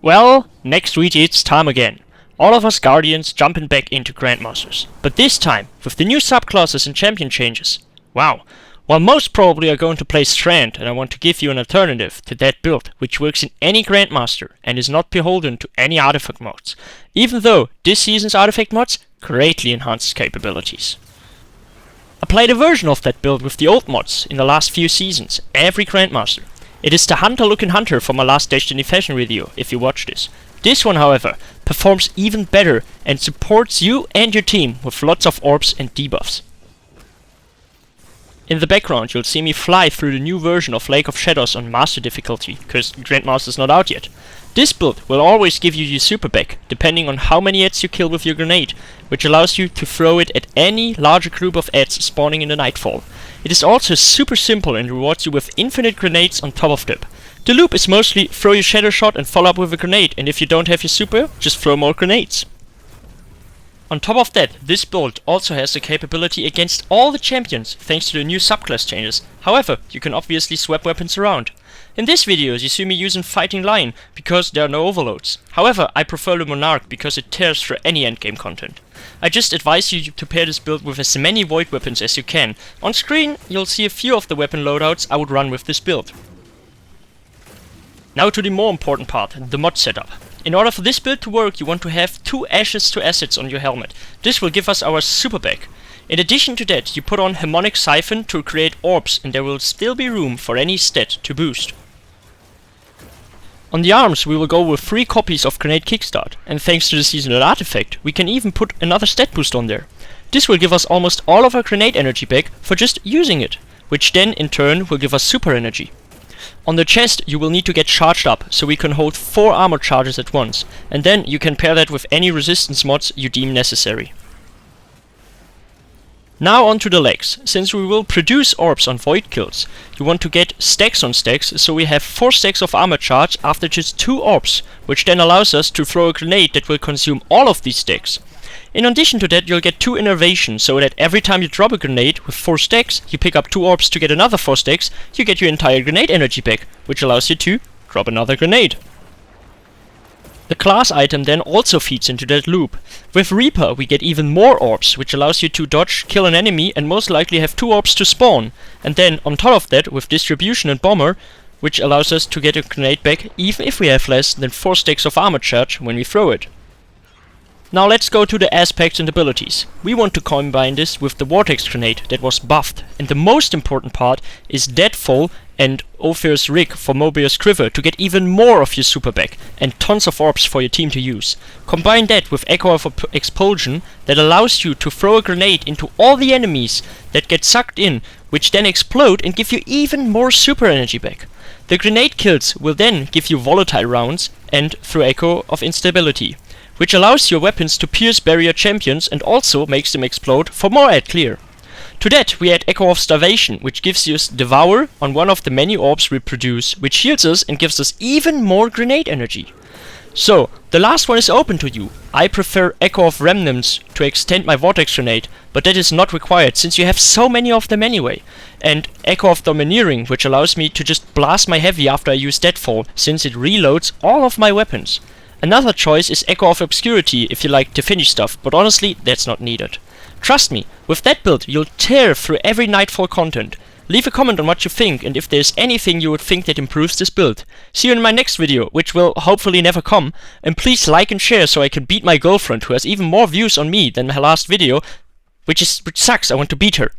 Well, next week it's time again. All of us Guardians jumping back into Grandmasters. But this time, with the new subclasses and champion changes. Wow. While most probably are going to play Strand, and I want to give you an alternative to that build, which works in any Grandmaster and is not beholden to any artifact mods, even though this season's artifact mods greatly enhance its capabilities. I played a version of that build with the old mods in the last few seasons, every Grandmaster. It is the hunter-looking hunter from my last Destiny fashion video, if you watch this. This one, however, performs even better and supports you and your team with lots of orbs and debuffs. In the background you'll see me fly through the new version of Lake of Shadows on Master difficulty, cause Grandmaster's not out yet. This build will always give you your super back, depending on how many ads you kill with your grenade, which allows you to throw it at any larger group of ads spawning in the nightfall. It is also super simple and rewards you with infinite grenades on top of them. The loop is mostly throw your shadow shot and follow up with a grenade, and if you don't have your super, just throw more grenades. On top of that, this build also has the capability against all the champions thanks to the new subclass changes. However, you can obviously swap weapons around. In this video you see me using Fighting Lion because there are no overloads. However, I prefer the Monarch because it tears through any endgame content. I just advise you to pair this build with as many void weapons as you can. On screen you'll see a few of the weapon loadouts I would run with this build. Now to the more important part, the mod setup. In order for this build to work, you want to have 2 Ashes to Assets on your helmet. This will give us our super back. In addition to that, you put on Harmonic Siphon to create orbs, and there will still be room for any stat to boost. On the arms we will go with 3 copies of Grenade Kickstart, and thanks to the seasonal artifact, we can even put another stat boost on there. This will give us almost all of our grenade energy back for just using it, which then in turn will give us super energy. On the chest you will need to get charged up, so we can hold 4 armor charges at once, and then you can pair that with any resistance mods you deem necessary. Now onto the legs. Since we will produce orbs on void kills, you want to get stacks on stacks, so we have 4 stacks of armor charge after just 2 orbs, which then allows us to throw a grenade that will consume all of these stacks. In addition to that, you'll get 2 innervation, so that every time you drop a grenade with 4 stacks, you pick up 2 orbs to get another 4 stacks, you get your entire grenade energy back, which allows you to drop another grenade. The class item then also feeds into that loop. With Reaper we get even more orbs, which allows you to dodge, kill an enemy and most likely have 2 orbs to spawn. And then on top of that with Distribution and Bomber, which allows us to get a grenade back even if we have less than 4 stacks of armor charge when we throw it. Now let's go to the aspects and abilities. We want to combine this with the Vortex Grenade that was buffed, and the most important part is Deadfall and Ophir's Rig for Mobius Quiver to get even more of your super back and tons of orbs for your team to use. Combine that with Echo of Expulsion that allows you to throw a grenade into all the enemies that get sucked in, which then explode and give you even more super energy back. The grenade kills will then give you volatile rounds and through Echo of Instability, which allows your weapons to pierce barrier champions and also makes them explode for more ad clear. To that we add Echo of Starvation, which gives us Devour on one of the many orbs we produce, which heals us and gives us even more grenade energy. So, the last one is open to you. I prefer Echo of Remnants to extend my Vortex Grenade, but that is not required since you have so many of them anyway. And Echo of Domineering, which allows me to just blast my heavy after I use Deadfall, since it reloads all of my weapons. Another choice is Echo of Obscurity if you like to finish stuff, but honestly that's not needed. Trust me, with that build you'll tear through every Nightfall content. Leave a comment on what you think and if there's anything you would think that improves this build. See you in my next video, which will hopefully never come, and please like and share so I can beat my girlfriend who has even more views on me than my last video, which sucks, I want to beat her.